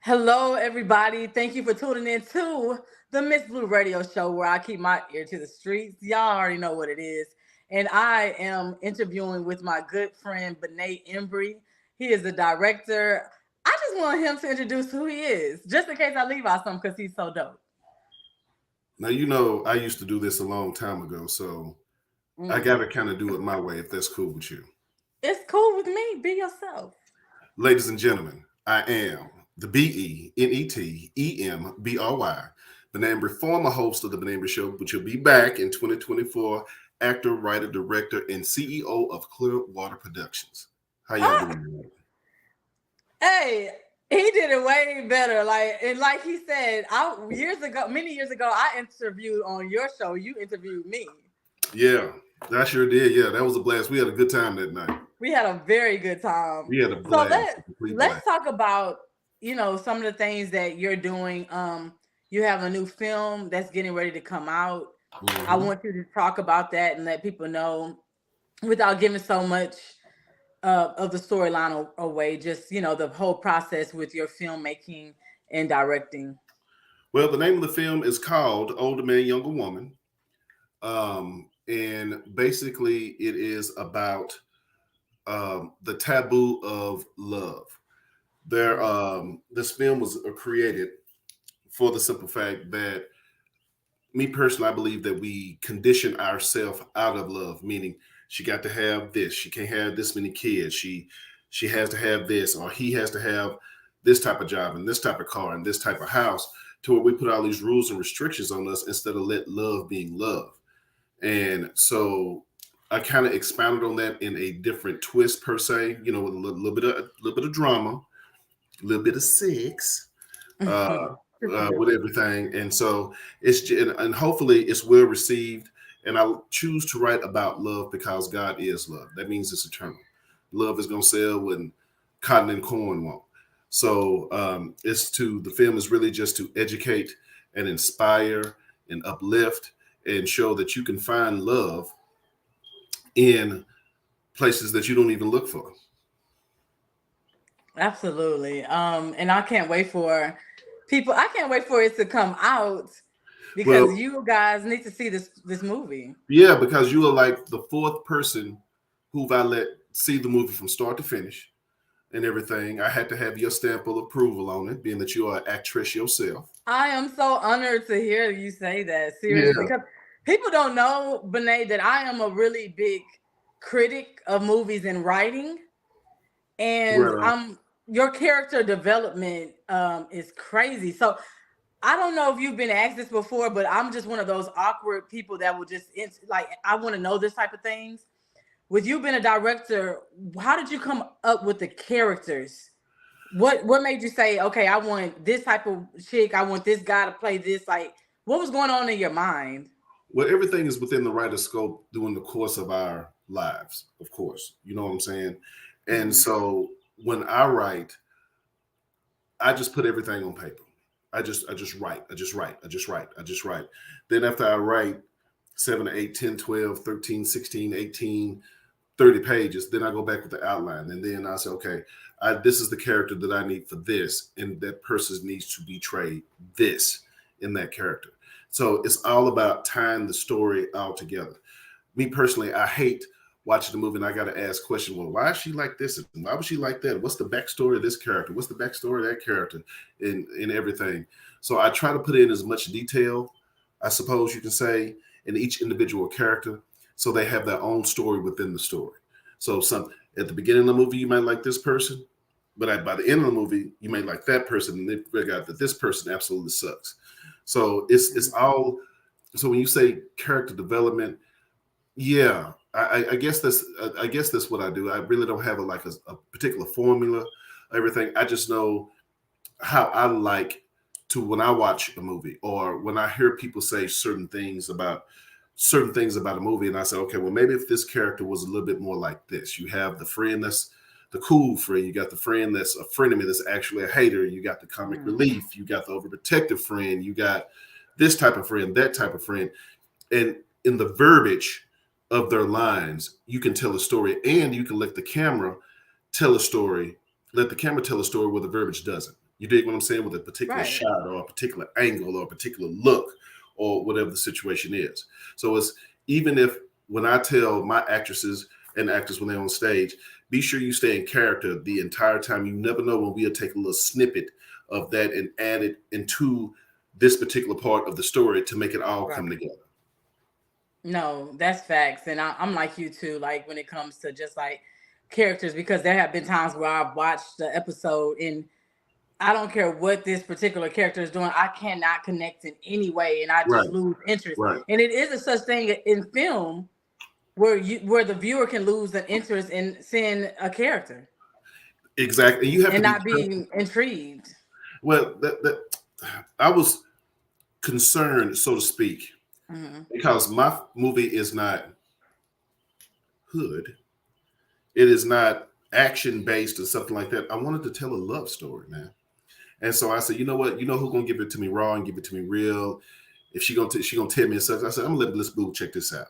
Hello, everybody. Thank you for tuning in to the Miss Blue Radio Show, where I keep my ear to the streets. Y'all already know what it is. And I am interviewing with my good friend, Benet Embry. He is the director. I just want him to introduce who he is, just in case I leave out something, because he's so dope. Now, I used to do this a long time ago, so I got Mm. to kind of do it my way if that's cool with you. It's cool with me. Be yourself. Ladies and gentlemen, I am the BENETEMBRY, Benet Embry, former host of the Benet Embry Show, which will be back in 2024, actor, writer, director, and CEO of Clearwater Productions. How y'all Ah, doing tonight? hey, he did it way better. Like he said, I years ago, many years ago, I interviewed on your show. You interviewed me. Yeah, I sure did. Yeah, that was a blast. We had a good time that night. We had a very good time. We had a So blast, a complete let's blast. talk about some of the things that you're doing. You have a new film that's getting ready to come out. I hmm want you to talk about that and let people know without giving so much of the storyline away. Just the whole process with your filmmaking and directing. Well, the name of the film is called Older Man, Younger Woman. And basically, it is about the taboo of love. This film was created for the simple fact that me personally, I believe that we condition ourselves out of love, meaning she got to have this, she can't have this many kids, she has to have this, or he has to have this type of job and this type of car and this type of house, to where we put all these rules and restrictions on us instead of let love being love. And so I kind of expounded on that in a different twist per se, with a little bit of drama, a little bit of sex, uh, with everything. And so and hopefully it's well received. And I choose to write about love because God is love. That means it's eternal. Love is gonna sell when cotton and corn won't. So the film is really just to educate and inspire and uplift and show that you can find love in places that you don't even look for. Absolutely. And I can't wait for people. I can't wait for it to come out because Well, you guys need to see this movie. yeah, because you are like the fourth person who I let see the movie from start to finish and everything. I had to have your stamp of approval on it, being that you are an actress yourself. I am so honored to hear you say that, seriously, Yeah. because people don't know, Benet, that I am a really big critic of movies and writing, and Right. your character development is crazy. So I don't know if you've been asked this before, but I'm just one of those awkward people that will just like I want to know this type of things. With you being a director, how did you come up with the characters? What made you say, okay, I want this type of chick, I want this guy to play this? Like, what was going on in your mind? Well, everything is within the writer's scope during the course of our lives, of course. You know what I'm saying? And Mm. so when I write, I just put everything on paper. I just write. I just write. I just write. I just write. Then after I write 7 to 8, 10, 12, 13, 16, 18, 30 pages, then I go back with the outline. And then I say, okay, this is the character that I need for this. And that person needs to betray this in that character. So it's all about tying the story all together. Me personally, I hate watching the movie and I got to ask questions. Well, why is she like this? And why was she like that? What's the backstory of this character? What's the backstory of that character in everything? So I try to put in as much detail, I suppose you can say, in each individual character so they have their own story within the story. So some at the beginning of the movie, you might like this person, but by the end of the movie, you may like that person, and they figure out that this person absolutely sucks. So it's all. So when you say character development, yeah, I guess that's what I do. I really don't have a particular formula. Everything I just know how I like to when I watch a movie or when I hear people say certain things about a movie, and I say, okay, well maybe if this character was a little bit more like this. You have the friend that's the cool friend. You got the friend that's a friend of me that's actually a hater. You got the comic Mm. relief. You got the overprotective friend. You got this type of friend, that type of friend, and in the verbiage of their lines, you can tell a story, and you can let the camera tell a story. Let the camera tell a story where the verbiage doesn't. You dig what I'm saying? With a particular Right. shot or a particular angle or a particular look or whatever the situation is. So it's even if when I tell my actresses and actors when they're on stage, be sure you stay in character the entire time. You never know when we'll take a little snippet of that and add it into this particular part of the story to make it all Right. come together. No, that's facts. And I'm like you too, like when it comes to just like characters, because there have been times where I've watched the episode and I don't care what this particular character is doing, I cannot connect in any way and I just Right, lose interest. right. And it is a such thing in film where the viewer can lose an interest in seeing a character Exactly. And you have to and be not being intrigued. well. That I was concerned, so to speak, Hmm. because my movie is not hood. It is not action based or something like that. I wanted to tell a love story, man. And so I said, you know what? You know who's gonna give it to me raw and give it to me real? If she gonna tell me and such, I said, I'm gonna let Bliss Blue check this out.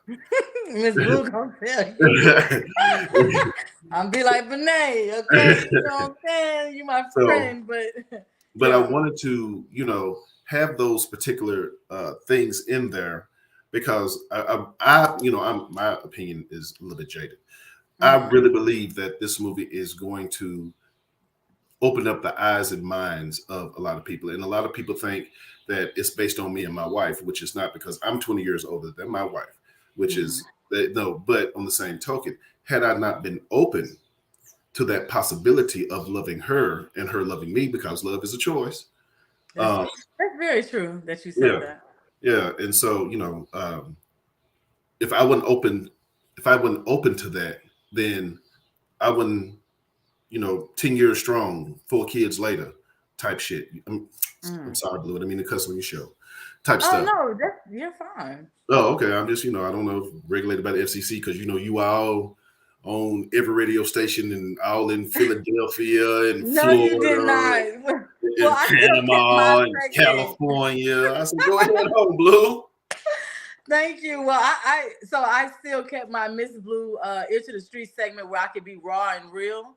Miss Blue gonna tell you. I'm be like, Benet, okay, you know what I'm saying? You my So, friend, but but I tell me. wanted to, have those particular things in there because my opinion is a little bit jaded. I Hmm. really believe that this movie is going to open up the eyes and minds of a lot of people. And a lot of people think that it's based on me and my wife, which is not because I'm 20 years older than my wife, which Hmm. is no, but on the same token, had I not been open to that possibility of loving her and her loving me, because love is a choice. That's Um, that's very true that you said yeah, that. yeah. And so, if I wasn't open, if I wasn't open to that, then I wouldn't, 10 years strong, 4 kids later type shit. I'm Mm. sorry, Blue. I didn't mean to cuss on your show type Oh stuff. no, that's you're fine. Oh, okay. I'm just, I don't know if regulated by the FCC because, you all on every radio station and all in Philadelphia and No, you did Florida not. Well, and I still kept my Panama and segment. California. I said, go ahead home, Blue. Thank you. Well, I still kept my Miss Blue ear to the street segment where I could be raw and real.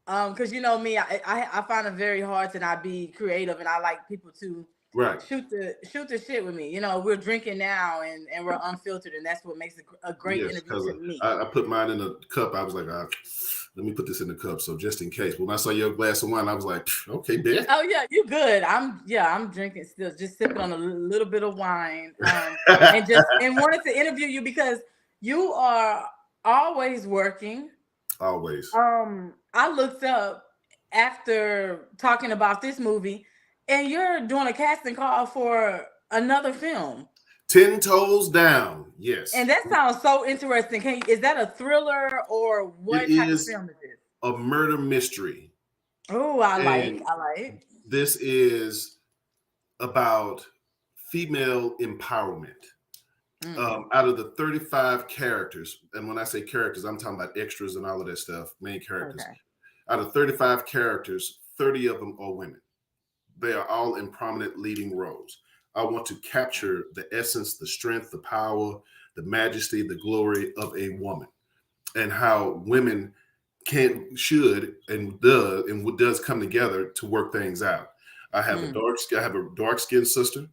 Because you know me, I find it very hard to not be creative, and I like people to Right. shoot the shit with me. You know, we're drinking now, and we're unfiltered, and that's what makes it a great Yes, interview because to me. I put mine in a cup. I was like, let me put this in the cup. So just in case. When I saw your glass of wine, I was like, okay, bet. Oh yeah, you good. I'm drinking still, just sipping on a little bit of wine. And wanted to interview you because you are always working. Always. I looked up after talking about this movie, and you're doing a casting call for another film, 10 toes down. Yes. and that sounds so interesting. Is that a thriller or It what type of is film is this? a murder mystery. Oh, And I like. this is about female empowerment. Mm, Out of the 35 characters, and when I say characters, I'm talking about extras and all of that stuff, main characters. okay. Out of 35 characters, 30 of them are women. They are all in prominent leading roles. I want to capture the essence, the strength, the power, the majesty, the glory of a woman, and how women can, should, and does come together to work things out. Mm, I have a dark skinned sister,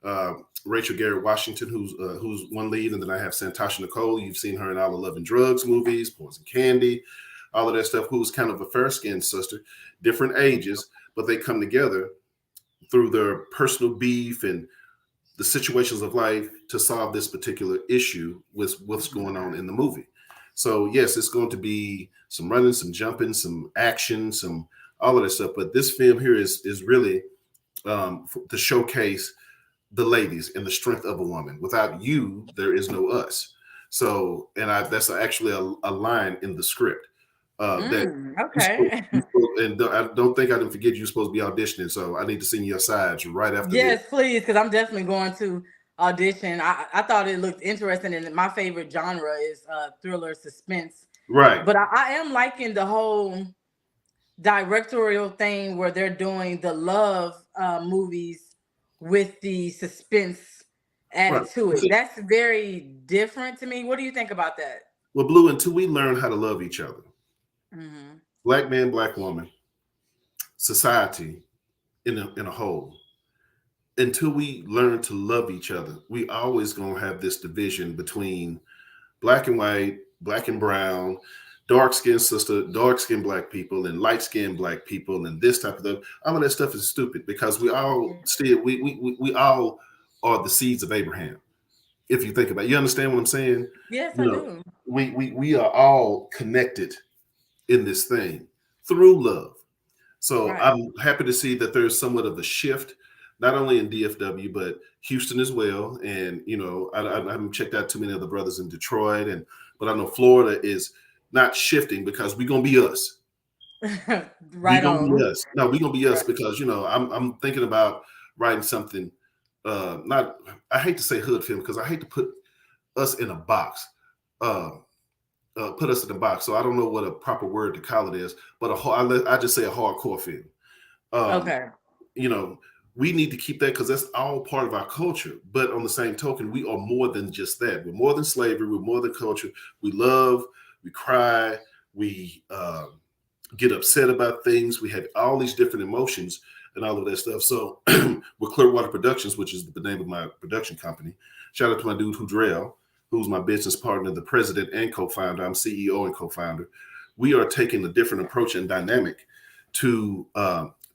uh, Rachel Garrett Washington, who's one lead, and then I have Santasha Nicole. You've seen her in all the Love and Drugs movies, Poison Candy, all of that stuff. Who's kind of a fair skinned sister, different ages, but they come together through their personal beef and the situations of life to solve this particular issue with what's going on in the movie. So yes, it's going to be some running, some jumping, some action, some all of that stuff. But this film here is really to showcase the ladies and the strength of a woman. Without you, there is no us. So, that's actually a line in the script that okay. and I don't think I didn't forget you're supposed to be auditioning. So I need to sing your sides right after this. Yes, please, because I'm definitely going to audition. I thought it looked interesting, and my favorite genre is thriller suspense. Right. But I am liking the whole directorial thing where they're doing the love movies with the suspense Right. added to it. See, That's very different to me. What do you think about that? well, Blue, until we learn how to love each other, Hmm. black man, black woman, society, in a whole. Until we learn to love each other, we always gonna have this division between black and white, black and brown, dark skinned sister, dark skinned black people, and light skinned black people, and this type of thing. All of that stuff is stupid because we all still we all are the seeds of Abraham. If you think about it, you understand what I'm saying? Yes, You I know, do. we are all connected in this thing through love. So Right. I'm happy to see that there's somewhat of a shift, not only in DFW but Houston as well. And I haven't checked out too many other brothers in Detroit, but I know Florida is not shifting because we're gonna be us. We're Right gonna be on. us. No, we're gonna be us Right. because I'm thinking about writing something. Not I hate to say hood film because I hate to put us in a box. Uh, put us in a box. So I don't know what a proper word to call it is, but I just say a hardcore film. Um, Okay. you know, we need to keep that because that's all part of our culture. But on the same token, we are more than just that. We're more than slavery. We're more than culture. We love, we cry, we get upset about things. We have all these different emotions and all of that stuff. So with Clearwater Productions, which is the name of my production company, shout out to my dude Hudrell, who's my business partner, the president and co-founder. I'm CEO and co-founder. We are taking a different approach and dynamic to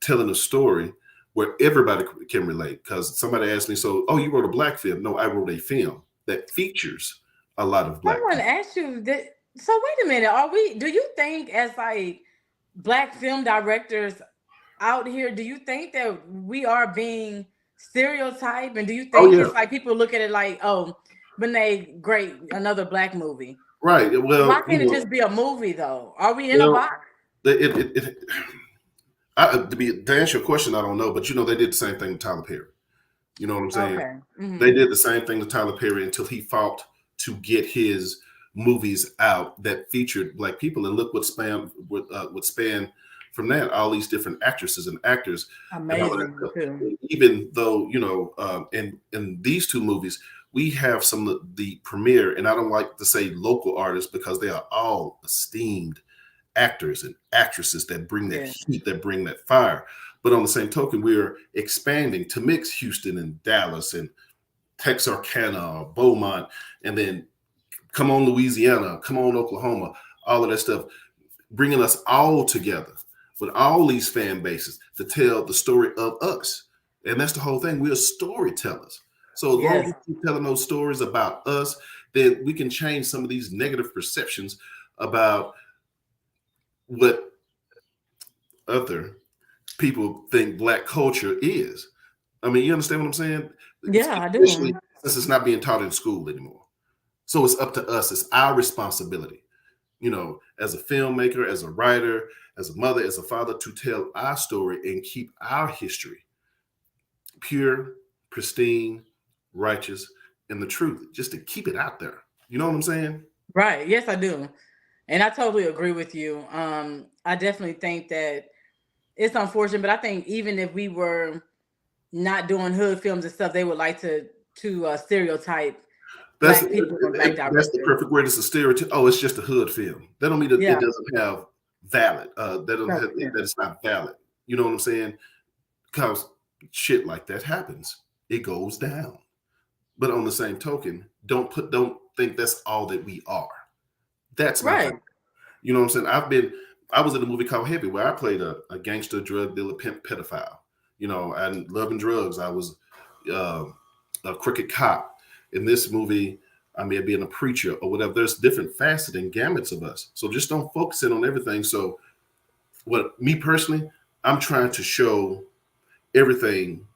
telling a story where everybody can relate. Because somebody asked me, so, oh, you wrote a black film? No, I wrote a film that features a lot of black Someone people. asked you that. So wait a minute. Are we? Do you think as like black film directors out here, do you think that we are being stereotyped? And do you Oh think yeah, it's like people look at it like, oh, Benet, great, another black movie? right. Why Well, can't it just be a movie though? Are we in a well, box? it to answer your question, I don't know, but they did the same thing with Tyler Perry. You know what I'm saying? Okay. They Hmm. did the same thing to Tyler Perry until he fought to get his movies out that featured black people, and look what span from that, all these different actresses and actors and all of that Amazing stuff. too. Even though in these two movies we have some of the premiere, and I don't like to say local artists because they are all esteemed actors and actresses that bring that Yeah. heat, that bring that fire. But on the same token, we're expanding to mix Houston and Dallas and Texarkana or Beaumont, and then come on Louisiana, come on Oklahoma, all of that stuff, bringing us all together with all these fan bases to tell the story of us. And that's the whole thing. We're storytellers. So as long as Yes. we keep telling those stories about us, then we can change some of these negative perceptions about what other people think black culture is. I mean, you understand what I'm saying? Yeah, I Especially do. since it's not being taught in school anymore. So it's up to us. It's our responsibility, as a filmmaker, as a writer, as a mother, as a father, to tell our story and keep our history pure, pristine, righteous, and the truth, just to keep it out there. You know what I'm saying? Right. Yes, I do. And I totally agree with you. I definitely think that it's unfortunate, but I think even if we were not doing hood films and stuff, they would like to stereotype That's black people and black that's the directors. perfect word. It's a stereotype. Oh, it's just a hood film. That don't mean that it Yeah. doesn't have valid. That don't No, have, yeah. that it's not valid. You know what I'm saying? Because shit like that happens. It goes down. But on the same token, don't think that's all that we are. That's my thing. Right. You know what I'm saying? I was in a movie called Heavy where I played a gangster, drug dealer, pimp, pedophile. And loving drugs. I was uh, a crooked cop. In this movie, I may be a preacher or whatever. There's different facets and gamuts of us. So just don't focus in on everything. So what me personally, I'm trying to show everything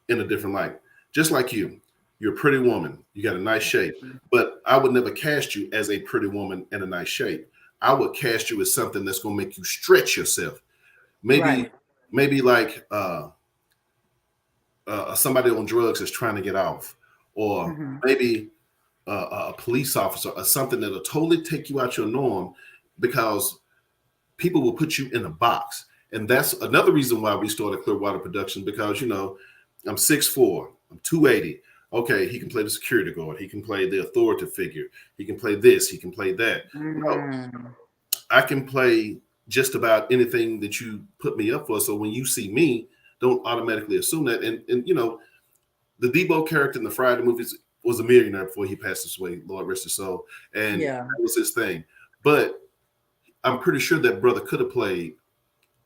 in a different light. Just like you, you're a pretty woman. You got a nice shape. But I would never cast you as a pretty woman in a nice shape. I would cast you as something that's going to make you stretch yourself. Maybe, Right. maybe like somebody on drugs is trying to get off, or Hmm. maybe a police officer, or something that'll totally take you out your norm, because people will put you in a box. And that's another reason why we started Clearwater Productions, because I'm 6'4", I'm 280. Okay, he can play the security guard, he can play the authoritative figure, he can play this, he can play that. No, Mm. I can play just about anything that you put me up for. So when you see me, don't automatically assume that. And the Debo character in the Friday movies was a millionaire before he passed away. Lord rest his soul, and Yeah. that was his thing. But I'm pretty sure that brother could have played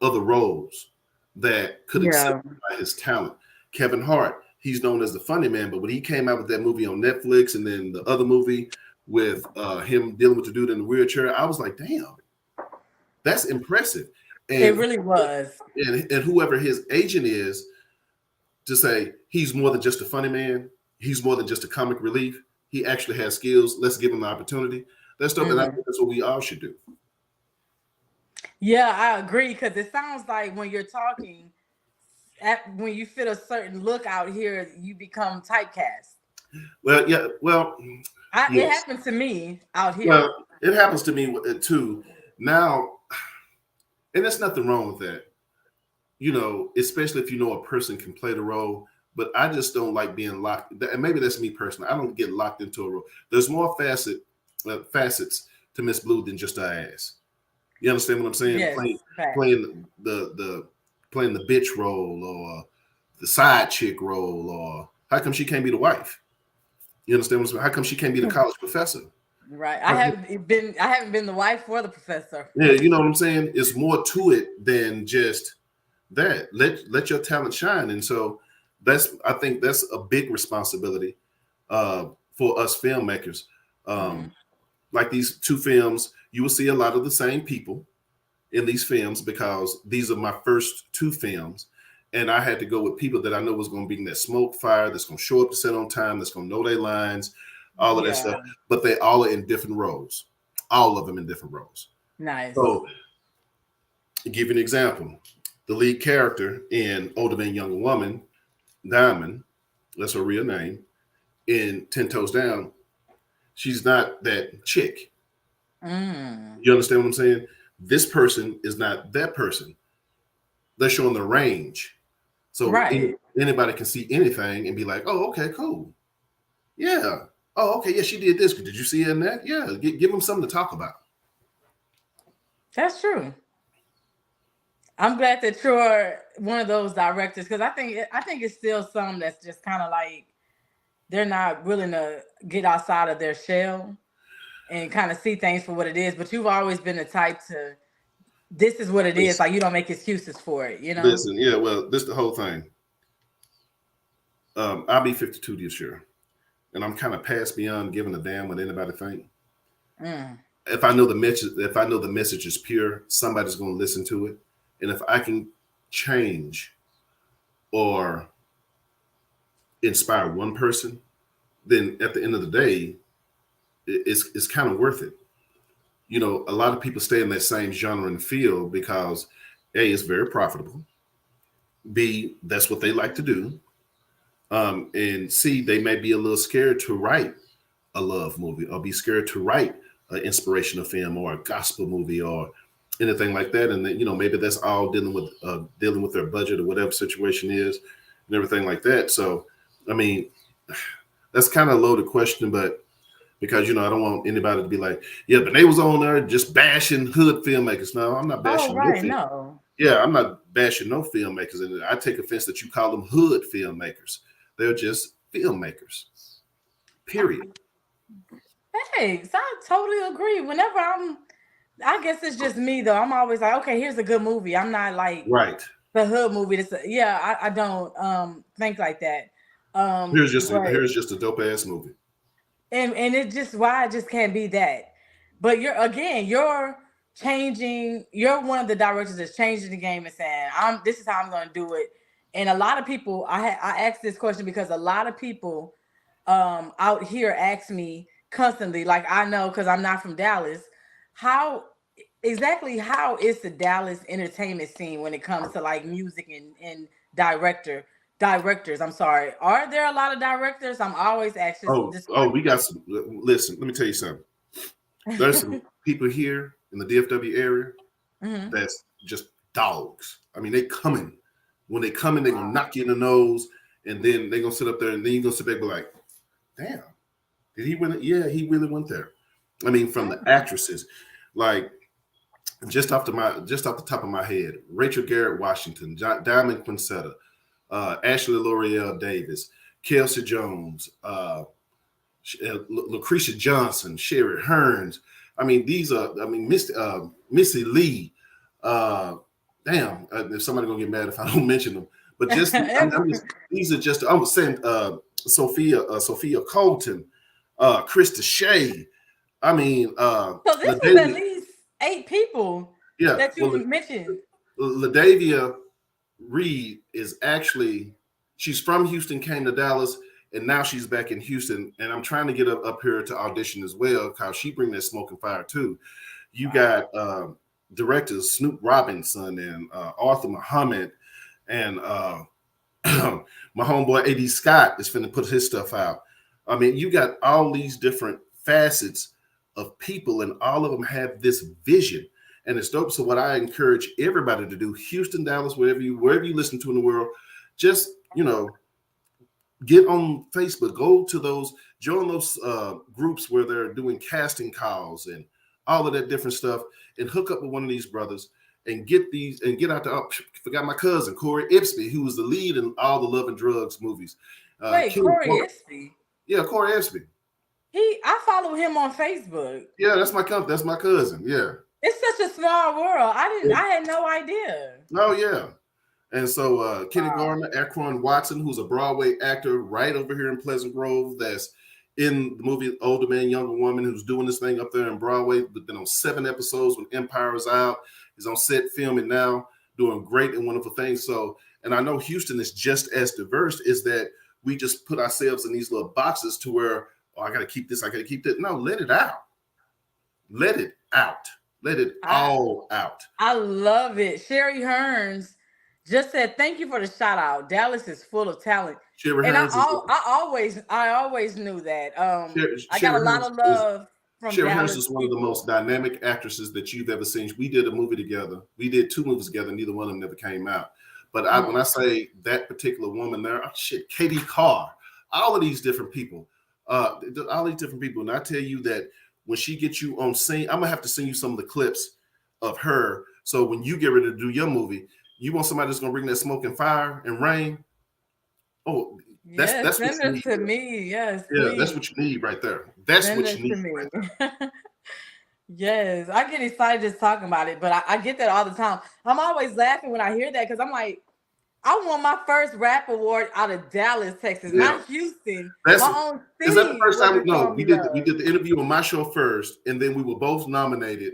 other roles that could Yeah. exemplify his talent. Kevin Hart, he's known as the funny man, but when he came out with that movie on Netflix and then the other movie with him dealing with the dude in the wheelchair, I was like, damn, that's impressive. It And really was. and whoever his agent is, to say he's more than just a funny man, he's more than just a comic relief. He actually has skills. Let's give him the opportunity. That's stuff, and I Mhm. think that's what we all should do. Yeah, I agree because it sounds like when you're talking, when you fit a certain look out here, you become typecast. Well, yeah, well, It yes. happened to me out here. Well, it happens to me too. Now, and there's nothing wrong with that, especially if you know a person can play the role. But I just don't like being locked. And maybe that's me personally. I don't get locked into a role. There's more facets to Miss Blue than just her ass. You understand what I'm saying? Yes, fact. Playing the bitch role or the side chick role, or how come she can't be the wife? You understand what I'm saying? How come she can't be the college professor? Right. I haven't been the wife or the professor. Yeah, you know what I'm saying? It's more to it than just that. Let your talent shine. And so I think that's a big responsibility for us filmmakers. Hmm. Like these two films, you will see a lot of the same people in these films because these are my first two films. And I had to go with people that I know was going to be in that smoke fire, that's going to show up to set on time, that's going to know their lines, all of that Yeah. stuff. But they all are in different roles, all of them in different roles. Nice. So, to give you an example, the lead character in Older Man, Younger Woman, Diamond, that's her real name, in 10 Toes Down, she's not that chick. Mm. You understand what I'm saying? This person is not that person. They're showing the range. So Right. anybody can see anything and be like, oh, okay, cool. Yeah. Oh, okay. Yeah, she did this. Did you see her in that? Yeah. Give them something to talk about. That's true. I'm glad that you're one of those directors because I think it's still some that's just kind of like they're not willing to get outside of their shell and kind of see things for what it is. But you've always been the type to this is what it is. Listen, Like you don't make excuses for it, you know? listen, yeah, well, this is the whole thing. I'll be 52 this year, and I'm kind of past beyond giving a damn what anybody think. Mm. If I know the message is pure, somebody's going to listen to it, and if I can change or inspire one person, then at the end of the day, it's kind of worth it. A lot of people stay in that same genre and field because A, it's very profitable. B, that's what they like to do. And C, they may be a little scared to write a love movie or be scared to write an inspirational film or a gospel movie or anything like that. And then, maybe that's all dealing with their budget or whatever situation is and everything like that. So, I mean, that's kind of a loaded question, but because I don't want anybody to be like, yeah, but they was on there just bashing hood filmmakers. No, I'm not Oh, bashing no right. film. No. Yeah, I'm not bashing no filmmakers, and I take offense that you call them hood filmmakers. They're just filmmakers. Period. Thanks. I totally agree. I guess it's just me though. I'm always like, okay, here's a good movie. I'm not like Right. the hood movie. Yeah, I don't think like that. But Here's just a dope ass movie. and it just why it just can't be that. But you're changing. You're one of the directors that's changing the game and saying, This is how I'm going to do it." And a lot of people, I asked this question because a lot of people out here ask me constantly, like I know because I'm not from Dallas, how how is the Dallas entertainment scene when it comes to like music and directors? I'm sorry. Are there a lot of directors? I'm always asked this We got question. some. Listen, let me tell you something. There's some people here in the DFW area Hmm. that's just dogs. I mean, they coming. When they come in, they're gonna Wow. knock you in the nose, and then they're gonna sit up there, and then you're gonna sit back and be like, damn, did he really? Yeah, he really went there. I mean, from the Mm. actresses, like just off the top of my head, Rachel Garrett Washington, Diamond Quincetta, Ashley L'Oreal Davis, Kelsey Jones, Lucretia Johnson, Sherry Hearns. I mean, these are, I mean, Missy Lee. Uh, damn, if somebody gonna get mad if I don't mention them, but just these are just, I was saying, Sophia Colton, Krista Shea. I mean, So this was at Ladavia, least 8 people yeah, that well, you mentioned. Ladavia Reed is actually, she's from Houston, came to Dallas, and now she's back in Houston. And I'm trying to get her up here to audition as well, because she bring that smoke and fire too. You got directors Snoop Robinson and Arthur Muhammad, and my homeboy AD Scott is finna put his stuff out. I mean, you got all these different facets of people, and all of them have this vision, and it's dope. So, what I encourage everybody to do, Houston, Dallas, wherever you listen to in the world, just get on Facebook, go to those, join those groups where they're doing casting calls and all of that different stuff, and hook up with one of these brothers and get out there. Oh, forgot my cousin Corey Ipsby, who was the lead in all the Love and Drugs movies. Wait, Corey Ipsby. Yeah, Corey Ipsby. I follow him on Facebook. Yeah, that's my cousin. Yeah. It's such a small world. I had no idea. Oh yeah. And so Kenny Gardner, Akron Watson, who's a Broadway actor right over here in Pleasant Grove, that's in the movie Older Man, Younger Woman, who's doing this thing up there in Broadway. But been on 7 episodes when Empire is out. He's on set filming now, doing great and wonderful things. So, and I know Houston is just as diverse, is that we just put ourselves in these little boxes to where, oh, I got to keep this, I got to keep that. No, let it out. Let it out. Let it all out. I love it. Sherry Hearns just said, "Thank you for the shout out. Dallas is full of talent." Sherry and Hearns I always knew that. I got a lot of love from Sherry Dallas. Hearns is one of the most dynamic actresses that you've ever seen. We did a movie together. We did 2 movies together. Neither one of them never came out. But when I say that particular woman there, Katie Carr, all of these different people, And I tell you that when she gets you on scene, I'm gonna have to send you some of the clips of her. So when you get ready to do your movie, you want somebody that's gonna bring that smoke and fire and rain. Oh, that's what you need. To me, yes. Yeah, please. that's what you need right there. That's what you need. Right there. Yes, I get excited just talking about it, but I get that all the time. I'm always laughing when I hear that because I'm like, I won my first rap award out of Dallas, Texas, not Houston. Is that the first time? No, we did the interview on my show first, and then we were both nominated.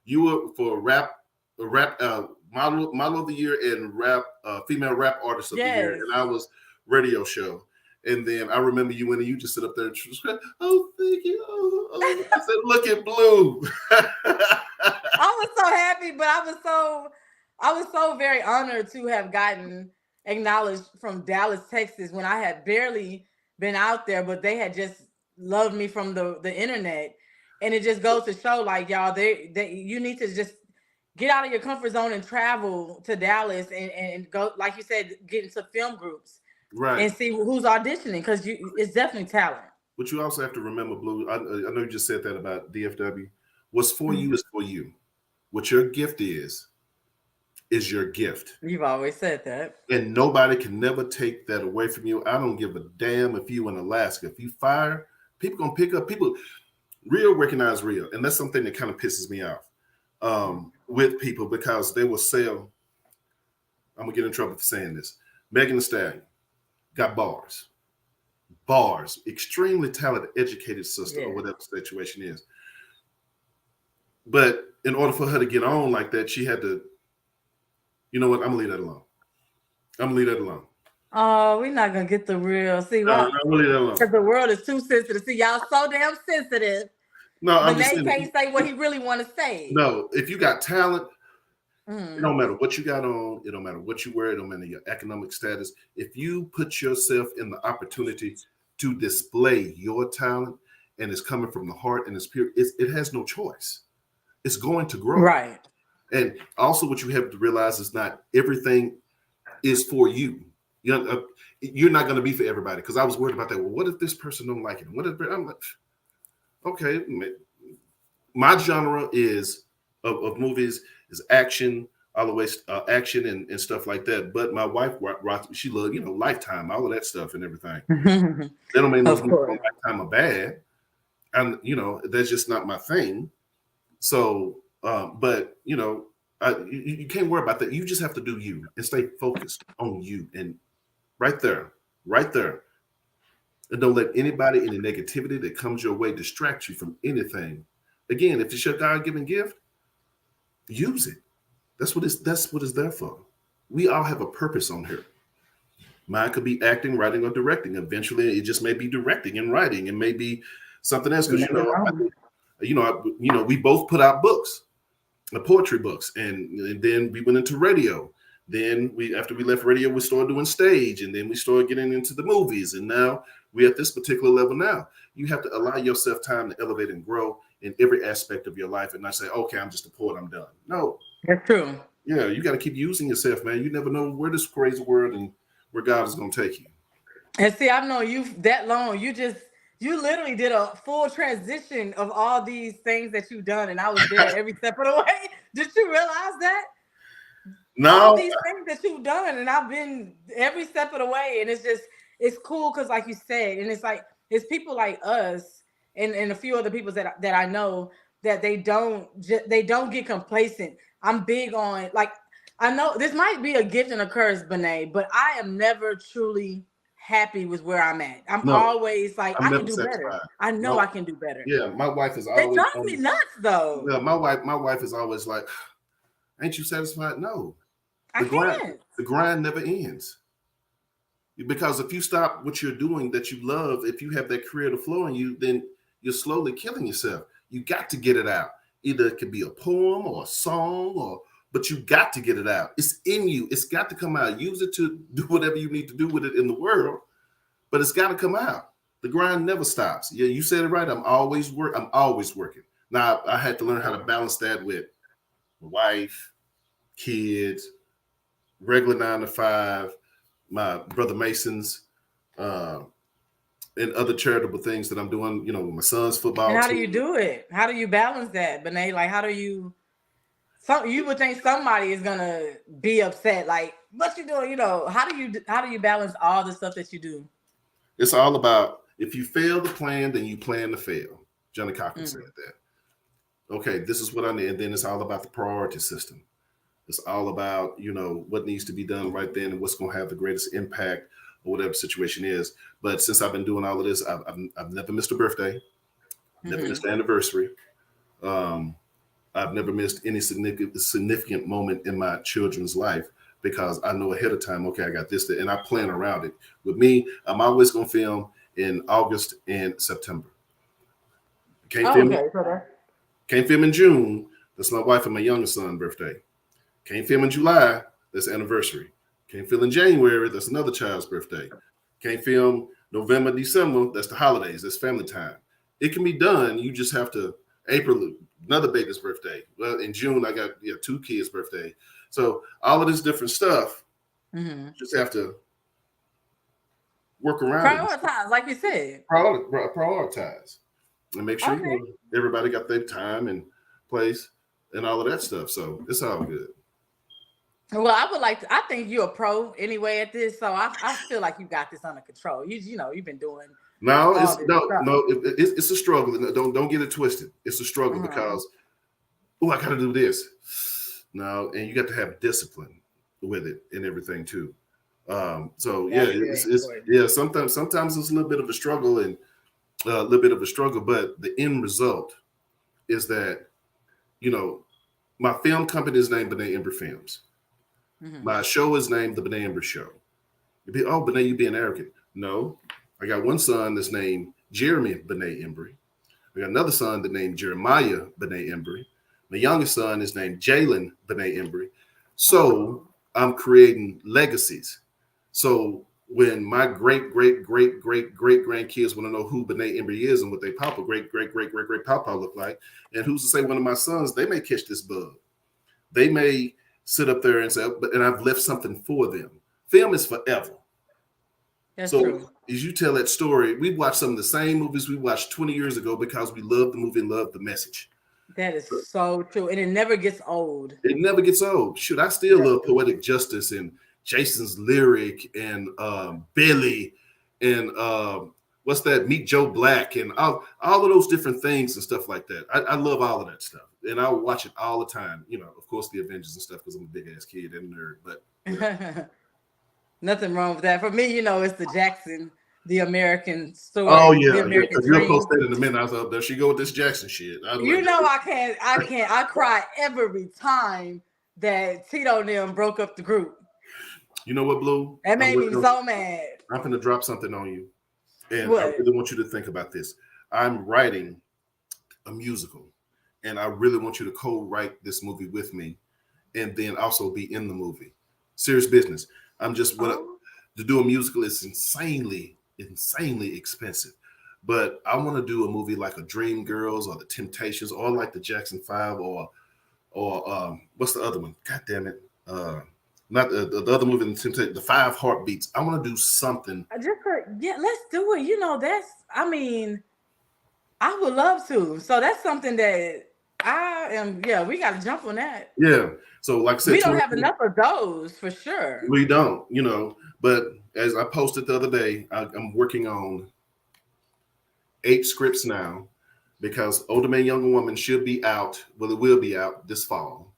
You were for rap model of the year and female rap artist of the year, and I was radio show. And then I remember you when you just sit up there and oh, thank you. Oh. I said, look at Blue. I was so happy, but I was so very honored to have gotten acknowledged from Dallas, Texas, when I had barely been out there, but they had just loved me from the internet. And it just goes to show, like, y'all, you need to just get out of your comfort zone and travel to Dallas and go, like you said, get into film groups. Right. And see who's auditioning, because it's definitely talent. But you also have to remember, Blue, I know you just said that about DFW. What's for you is for you. What your gift is your gift. You've always said that. And nobody can never take that away from you. I don't give a damn if you in Alaska. If you fire, people going to pick up. People, real recognize real. And that's something that kind of pisses me off with people, because they will sell. I'm going to get in trouble for saying this. Megan Thee Stallion got bars, extremely talented, educated sister, or whatever the situation is. But in order for her to get on like that, she had to, you know what? I'm gonna leave that alone. Oh, we're not gonna get the real. See, no, I'm gonna leave that alone. Because the world is too sensitive. See, y'all so damn sensitive. No, I'm just saying, they can't say what he really want to say. No, if you got talent, it don't matter what you got on. It don't matter what you wear. It don't matter your economic status. If you put yourself in the opportunity to display your talent, and it's coming from the heart and it's pure, it has no choice. It's going to grow. Right. And also what you have to realize is not everything is for you. You're not going to be for everybody. Because I was worried about that. Well, what if this person don't like it? What if I'm like, okay, my genre is of movies is action, all the way action and stuff like that. But my wife, she loved, Lifetime, all of that stuff and everything. They don't make those Of movies course. on Lifetime are bad, and that's just not my thing. So, but you can't worry about that. You just have to do you and stay focused on you, and right there, right there, and don't let anybody, any negativity that comes your way, distract you from anything. Again, if it's your God-given gift, use it. That's what it's there for. We all have a purpose on here. Mine could be acting, writing, or directing. Eventually, it just may be directing and writing. It may be something else You because never know. we both put out books, the poetry books, and then we went into radio. Then after we left radio, we started doing stage, and then we started getting into the movies, and now we're at this particular level. Now you have to allow yourself time to elevate and grow in every aspect of your life, and not say, "Okay, I'm just a poet, I'm done." No, That's true. yeah, you got to keep using yourself, man. You never know where this crazy world and where God is going to take you. And see, I've known you that long. You literally did a full transition of all these things that you've done, and I was there every step of the way. Did you realize that? All No, these things that you've done, and I've been every step of the way, and it's cool because, like you said, and it's like it's people like us and a few other people that I know that they don't get complacent. I'm big on like I know this might be a gift and a curse, Benet, but I am never truly happy with where I'm at. I'm no, always like I'm I can never do better. satisfied. I know No, I can do better. yeah, my wife is It always drives me on. nuts though. Yeah, my wife is always like, "Ain't you satisfied?" No, I the grind, can't. the grind never ends. Because if you stop what you're doing that you love, if you have that creative flow in you, then you're slowly killing yourself. You got to get it out. Either it could be a poem or a song, but you got to get it out. It's in you. It's got to come out. Use it to do whatever you need to do with it in the world, but it's got to come out. The grind never stops. Yeah, you said it right. I'm always working. Now I had to learn how to balance that with my wife, kids, regular 9 to 5, my brother Mason's, uh, and other charitable things that I'm doing, with my son's And football how do you team. do it? How do you balance that, Benet? Like, how do you? You would think somebody is gonna be upset. Like, what you doing? How do you balance all the stuff that you do? It's all about if you fail to plan, then you plan to fail. Johnny Cochran said Mm. that. Okay, this is what I need. And then it's all about the priority system. It's all about, what needs to be done right then and what's going to have the greatest impact or whatever situation is. But since I've been doing all of this, I've never missed a birthday, never Hmm. missed an anniversary. Um, I've never missed any significant moment in my children's life because I know ahead of time, okay, I got this, and I plan around it. With me, I'm always going to film in August and September. Can't Oh, film, okay. So that. can't film in June. That's my wife and my youngest son's birthday. Can't film in July. That's anniversary. Can't film in January. That's another child's birthday. Can't film November, December. That's the holidays. That's family time. It can be done. You just have to. April, another baby's birthday. Well, in June, I got 2 kids' birthday. So all of this different stuff, Hmm. just have to work around it. Prioritize, like you said. Prioritize and make sure Okay. everybody got their time and place and all of that stuff. So it's all good. Well, I would like to. I think you're a pro anyway at this, so I feel like you got this under control. You've been doing No, all it's this no, stuff. no. It's a struggle. Don't get it twisted. It's a struggle Uh-huh. because I got to do this. No, and you got to have discipline with it and everything too. So yeah, That's very it's important. yeah. Sometimes it's a little bit of a struggle and a little bit of a struggle, but the end result is that you know my film company is named Benet Embry Films. Hmm. My show is named The Benet Embry Show. You'd be, oh, Benet, you being arrogant. No, I got one son that's named Jeremy Benet Embry. I got another son that named Jeremiah Benet Embry. My youngest son is named Jalen Benet Embry. So Oh. I'm creating legacies. So when my great, great, great, great, great grandkids want to know who Benet Embry is and what they papa, great, great, great, great, great papa look like, and who's to say one of my sons, they may catch this bug. They may sit up there and say, "But and I've left something for them." Film is forever. That's So true. as you tell that story, we watched some of the same movies we watched 20 years ago because we loved the movie and loved the message. That is so true, and it never gets old. It never gets old. Shoot, I still love Poetic Justice and Jason's Lyric and Billy and what's that? Meet Joe Black and all of those different things and stuff like that. I love all of that stuff, and I watch it all the time. You know, of course, the Avengers and stuff because I'm a big ass kid and nerd. But yeah. Nothing wrong with that. For me, it's the Jackson, the American Oh story, the yeah, yeah. American Because you'll post dream. that in a minute. I was like, there she go with this Jackson shit. I was like, I cry every time that Tito and them broke up the group. you know what, Blue? That made me so mad. I'm gonna drop something on you, and I What? really want you to think about this. I'm writing a musical, and I really want you to co-write this movie with me, and then also be in the movie. Serious business. I'm just what Oh, to do a musical is insanely expensive. But I want to do a movie like a Dream Girls or the Temptations or like the Jackson Five or what's the other one? God damn it. Not the other movie, the Five Heartbeats. I want to do something. I just heard, yeah, let's do it. I mean, I would love to. So that's something that yeah, we got to jump on that. Yeah. So like I said, We don't have enough of those for sure. we don't, But as I posted the other day, I'm working on 8 scripts now because Older Man, Younger Woman should be out. Well, it will be out this fall.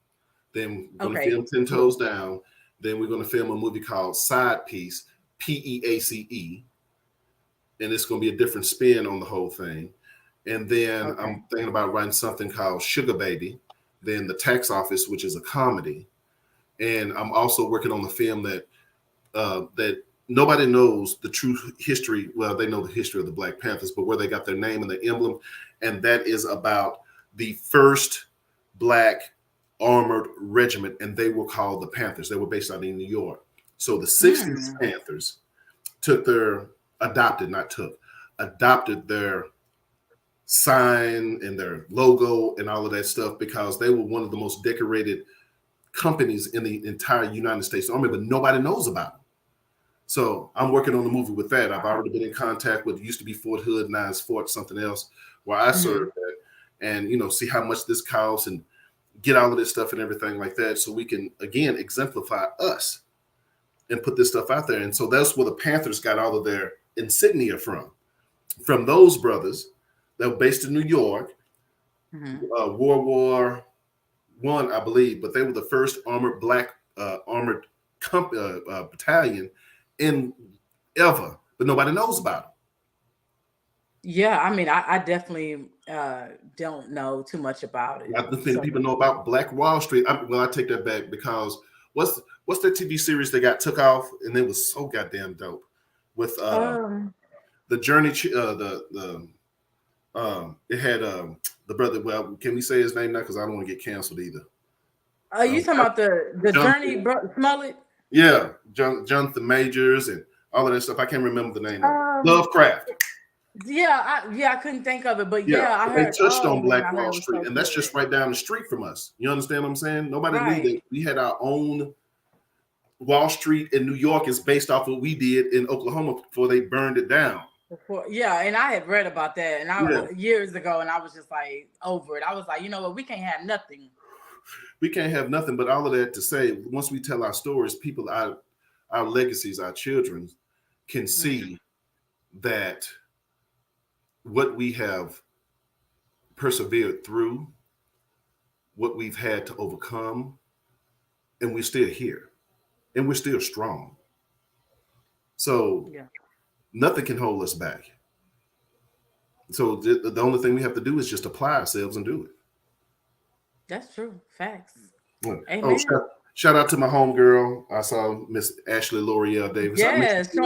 Then we're going to film 10 Toes Down. Then we're going to film a movie called Side Piece, PEACE. And it's going to be a different spin on the whole thing. And then I'm thinking about writing something called Sugar Baby. Then The Tax Office, which is a comedy. And I'm also working on the film that nobody knows the true history. Well, they know the history of the Black Panthers, but where they got their name and the emblem. And that is about the first Black armored regiment, and they were called the Panthers. They were based out in New York. So the 60s Panthers adopted their sign and their logo and all of that stuff because they were one of the most decorated companies in the entire United States Army, but nobody knows about them. So I'm working on a movie with that. I've already been in contact with, it used to be Fort Hood, now it's Fort something else, where I served at, and see how much this costs and get all of this stuff and everything like that, so we can again exemplify us and put this stuff out there. And so that's where the Panthers got all of their insignia from those brothers that were based in New York, World War I, I believe, but they were the first armored Black armored battalion in ever, but nobody knows about them. Yeah, I mean, I definitely don't know too much about it. I don't think people know about Black Wall Street. I take that back because what's that TV series that got took off and it was so goddamn dope with the Journey. It had the brother. Well, can we say his name now? Because I don't want to get canceled either. Are you talking about the Journey Smollett? Yeah, Jonathan Majors and all of that stuff. I can't remember the name of it. Lovecraft. Yeah, I couldn't think of it, but I heard they touched on Black Wall Street, and that's just right down the street from us. You understand what I'm saying? Nobody knew that we had our own Wall Street in New York is based off what we did in Oklahoma before they burned it down. And I had read about that, and years ago, and I was just like over it. I was like, you know what, we can't have nothing. We can't have nothing, but all of that to say, once we tell our stories, people, our legacies, our children can see that what we have persevered through, what we've had to overcome, and we're still here, and we're still strong. So nothing can hold us back. So the only thing we have to do is just apply ourselves and do it. That's true. Facts. Amen. Oh, shout out to my homegirl. I saw Miss Ashley L'Oreal Davis. Yes,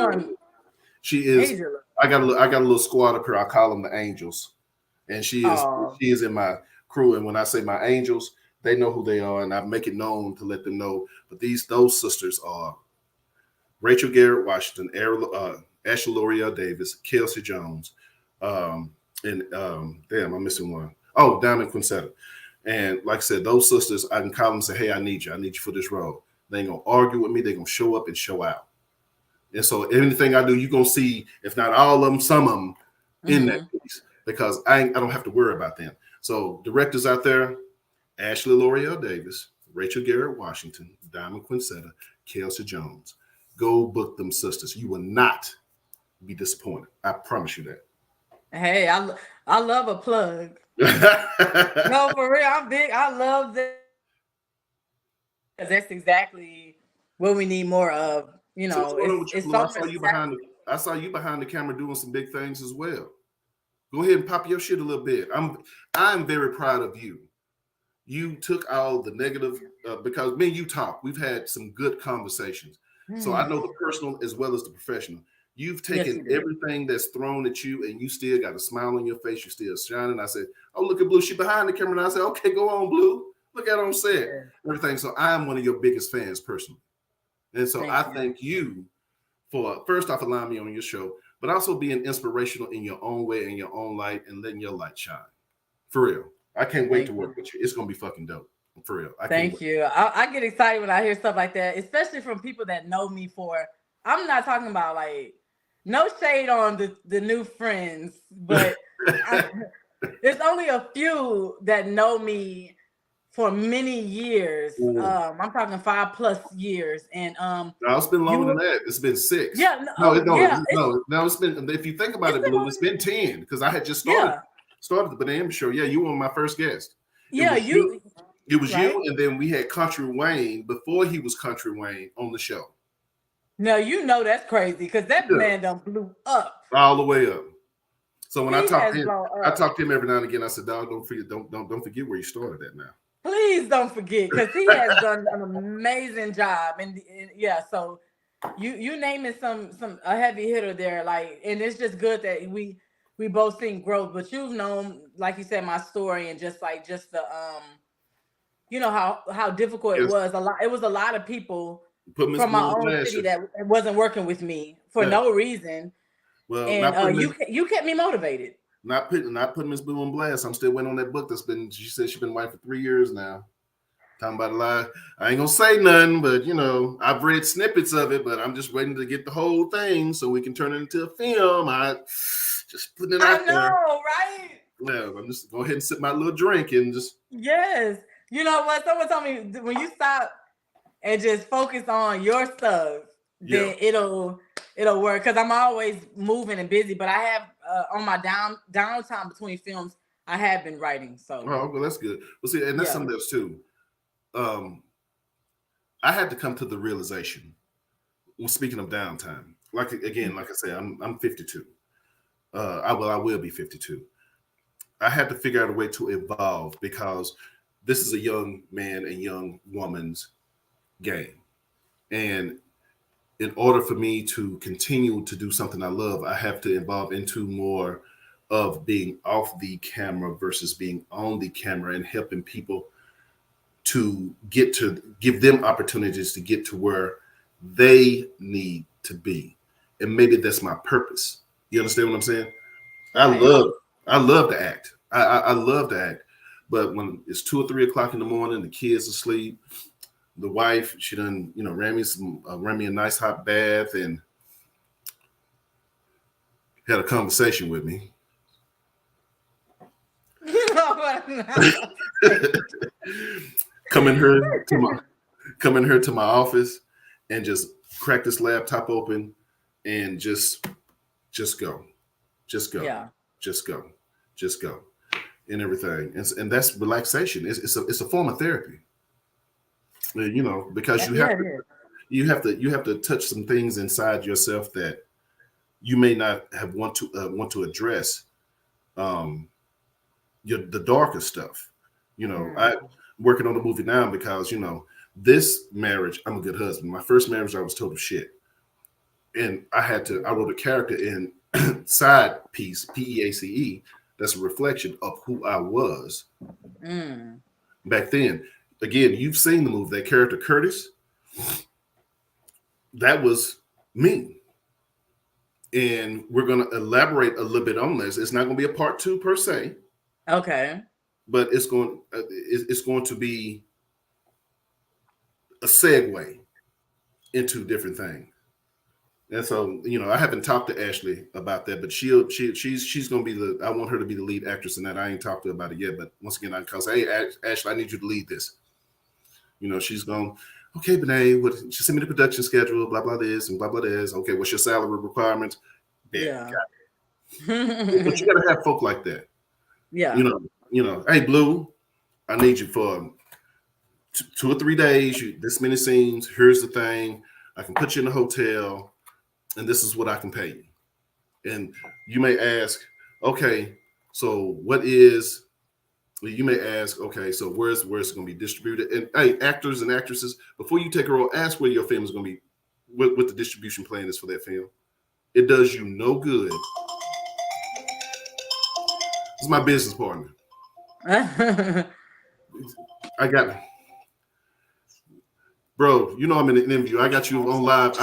she is. I got a little squad up here. I call them the Angels, and she is in my crew. And when I say my Angels, they know who they are, and I make it known to let them know. But those sisters are Rachel Garrett Washington, Ashley L'Oreal Davis, Kelsey Jones, and damn, I'm missing one. Oh, Diamond Quincetta. And like I said, those sisters, I can call them and say, hey, I need you for this role. They ain't going to argue with me. They're going to show up and show out. And so anything I do, you're going to see, if not all of them, some of them in that piece, because I don't have to worry about them. So directors out there, Ashley L'Oreal Davis, Rachel Garrett Washington, Diamond Quincetta, Kelsey Jones. Go book them sisters. You will not be disappointed. I promise you Hey, I love a plug. that. No, for real, I'm big. I love that because that's exactly what we need more of. You So what's know, going on with you, it's Blue? so much talent. I saw you behind the camera doing some big things as well. Go ahead and pop your shit a little bit. I'm very proud of you. You took all the negative because me and you talk. We've had some good conversations. So I know the personal as well as the professional. You've Yes, taken we do. everything that's thrown at you, and you still got a smile on your face. You're still shining. I said, "Oh, look at Blue. She behind the camera." And I said, "Okay, go on, Blue. Look at her on set. Yeah. Everything." So I'm one of your biggest fans personally, and so I Thank you. thank you for first off allowing me on your show, but also being inspirational in your own way, in your own light, and letting your light shine. For real. I can't wait to Thank work you. with you. It's gonna be fucking dope. For real. I can't Thank wait. you. I get excited when I hear stuff like that, especially from people that know me for. I'm not talking about like no shade on the new friends, but I, there's only a few that know me for many years. Mm. I'm talking 5+ years, and No, it's been longer you, than that. It's been 6. yeah, no, No, yeah, no. It's been. If you think about it's it, been Blue, it's longer. been 10 because I had just Yeah, started the Benet Embry show. Yeah, you were my first guest. It yeah, was you. you It was right. you, and then we had Country Wayne before he was Country Wayne on the show. Now you know that's crazy because that Yeah, man done blew up. all the way up. So when He has blown I up. talk to him every now and again. I said, "Dog, don't forget where you started at now." Please don't forget because he has done an amazing job, and yeah. So you naming some a heavy hitter there, like, and it's just good that we both seen growth. But you've known, like you said, my story and just like just the you know how difficult it Yes, was. It was a lot of people put Miss from my Blue on own blast. city that wasn't working with me for Yeah. no reason, Well, and you kept me motivated. not putting Miss Blue on blast. I'm still waiting on that book that's been. She said she's been writing for 3 years now. Talking about a lie. I ain't gonna say nothing, but I've read snippets of it, but I'm just waiting to get the whole thing so we can turn it into a film. I just putting it I out there. know, right? Well, I'm just go ahead and sip my little drink and just Yes. You know what? Someone told me when you stop and just focus on your stuff, yeah. then it'll work. Because I'm always moving and busy, but I have on my downtime between films, I have been writing. So Oh, well, that's good. Well, see, and that's yeah. something else too. Um, I had to come to the realization. Well, speaking of downtime, like again, like I said, I'm 52. I will be 52. I had to figure out a way to evolve because this is a young man and young woman's game. And in order for me to continue to do something I love, I have to evolve into more of being off the camera versus being on the camera and helping people to give them opportunities to get to where they need to be. And maybe that's my purpose. You understand what I'm saying? I Right. love I love to act. I love to act. But when it's 2 or 3 o'clock in the morning, the kids asleep, the wife, she done, ran me a nice hot bath and had a conversation with me. You know what I'm not gonna say. Come in here to my come in here to my office and just crack this laptop open and just go. Just go. Yeah. Just go. Just go. And everything. And that's relaxation. It's a form of therapy. Because Yeah, it is. you have to touch some things inside yourself that you may not have want to address um the darker stuff. I Mm. working on a movie now because this marriage, I'm a good husband. My first marriage I was total shit, and I wrote a character in side piece PEACE that's a reflection of who I was Mm. back then. Again, you've seen the movie. That character Curtis, that was me. And we're going to elaborate a little bit on this. It's not going to be a part 2 per se, Okay. but it's going to be a segue into different things. And so, I haven't talked to Ashley about that, but she's gonna be I want her to be the lead actress in that. I ain't talked to her about it yet, but once again, cause hey, Ashley, I need you to lead this. She's going, okay, Benet, she sent me the production schedule, blah blah this and blah blah this. Okay, what's your salary requirements? Bet, Yeah. got it. But you gotta have folk like that. Yeah. Hey Blue, I need you for 2 or 3 days. This many scenes. Here's the thing. I can put you in a hotel, and this is what I can pay you. And you may ask, okay, so what is? You may ask, okay, so where's it going to be distributed? And hey, actors and actresses, before you take a role, ask where your film is going to be, what the distribution plan is for that film. It does you no good. This is my business partner. I got, bro. I'm in an interview. I got you on live.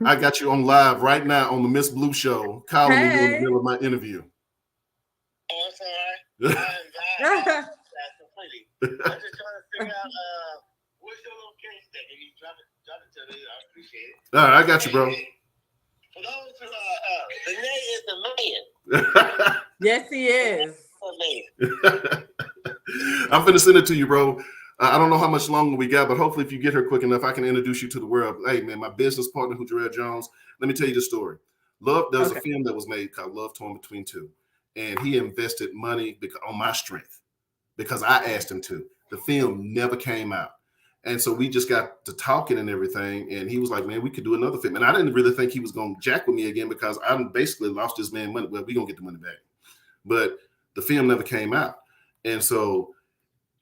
I got you on live right now on the Miss Blue show, calling me in the middle of my interview. Oh, that's all right. That's completely. I'm just trying to figure out what's your location. If you drop it to me, I appreciate it. All right, I got you, bro. For those who Benet is the man. Yes, he is. I'm finna send it to you, bro. I don't know how much longer we got, but hopefully, if you get her quick enough, I can introduce you to the world. Hey, man, my business partner, who Jarrell Jones. Let me tell you the story. There was a film that was made called Love Torn Between Two, and he invested money on my strength because I asked him to. The film never came out. And so we just got to talking and everything. And he was like, man, we could do another film. And I didn't really think he was going to jack with me again because I basically lost this man money. Well, we're going to get the money back. But the film never came out. And so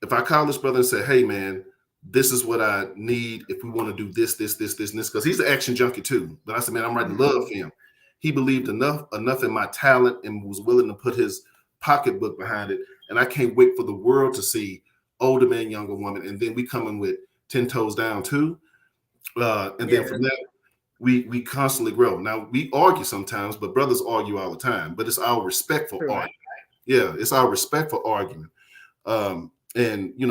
if I call this brother and say, hey, man, this is what I need if we want to do this, and this, because he's an action junkie too. But I said, man, I'm writing a love film. He believed enough in my talent and was willing to put his pocketbook behind it. And I can't wait for the world to see older man, younger woman. And then we come in with 10 Toes Down too. And then from that, we constantly grow. Now, we argue sometimes, but brothers argue all the time. But it's our respectful argument. Yeah, it's our respectful argument. And,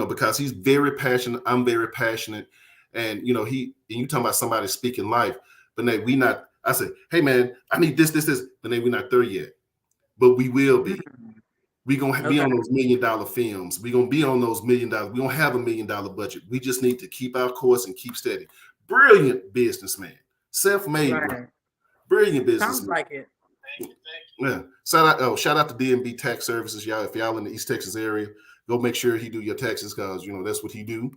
because he's very passionate, I'm very passionate. And, you talking about somebody speaking life, but I said, hey, man, I need this. But we're not there yet. But we will be. We're going to be on those $1 million films. We're going to be on those $1 million. We don't have $1 million budget. We just need to keep our course and keep steady. Brilliant businessman. Self-made. Right. Brilliant businessman. Sounds like it. Yeah. Shout out to DMB Tax Services, y'all. If y'all in the East Texas area, go make sure he do your taxes because that's what he do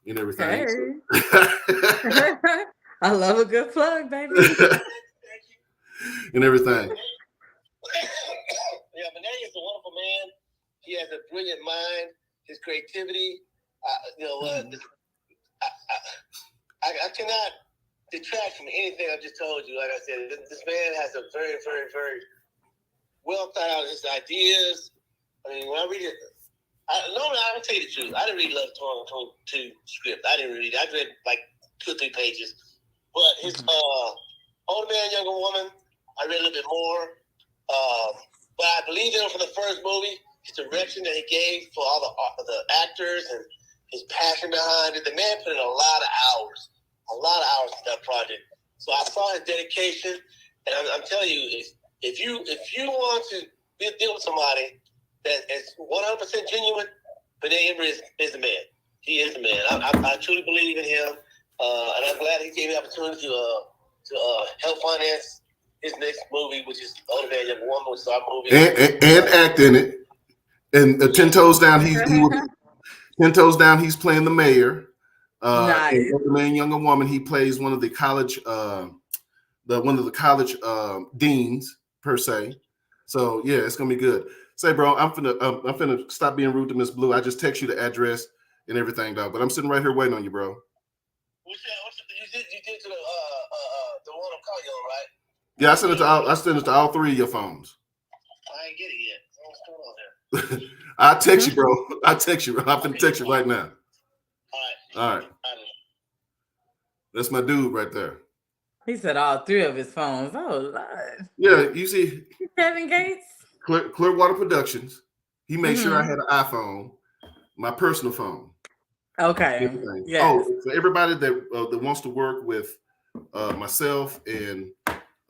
and everything. Hey. I love a good plug, baby. And everything. Yeah, Benet is a wonderful man. He has a brilliant mind. His creativity. I cannot detract from anything I just told you. Like I said, this man has a very, very, very well thought out his ideas. I mean, when I read it, normally I will tell you the truth. I didn't read Love Torn 2 script. I didn't read it. I read like 2 or 3 pages. But his Older Man, Younger Woman, I read a little bit more. But I believe in him for the first movie. His direction that he gave for all the actors and his passion behind it. The man put in a lot of hours in that project. So I saw his dedication, and I'm telling you, if you want to deal with somebody that is 100% genuine, Benet Embry is the man. He is the man. I truly believe in him, and I'm glad he gave me the opportunity to help finance his next movie, which is Older Man, Younger Woman, which is our movie, and act in it. And 10 Toes Down, he was 10 Toes Down. He's playing the mayor. Nice. Older Man, Younger Woman. He plays one of the college, deans per se. So yeah, it's gonna be good. Say, bro, I'm finna stop being rude to Miss Blue. I just text you the address and everything, dog. But I'm sitting right here waiting on you, bro. You did to the one I'm calling you on, right? Yeah, I sent it to all 3 of your phones. I ain't get it yet. What's going on there? I'll text you, bro. I'm finna text you right now. All right. That's my dude right there. He said all 3 of his phones. Oh, Lord. Yeah, you see. Kevin Gates? Clearwater Productions. He made sure I had an iPhone, my personal phone. Okay. Yes. Oh, for everybody that wants to work with myself and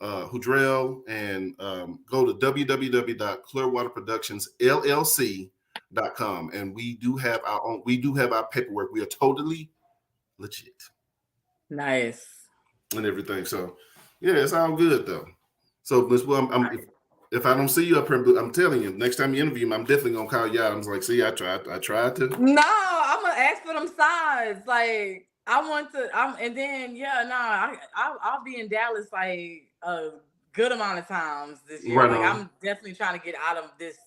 Hudrell, and go to www.clearwaterproductionsllc.com, and we do have our paperwork. We are totally legit Nice. and everything. So yeah, it's all good though. So Miss Will, if I don't see you up here, I'm telling you, next time you interview me, I'm definitely gonna call you out. I'm like, see, I tried to. No, I'm gonna ask for them sides. Like I want to. And then yeah, no, I'll be in Dallas like a good amount of times this year. Right Like on. I'm definitely trying to get out of this.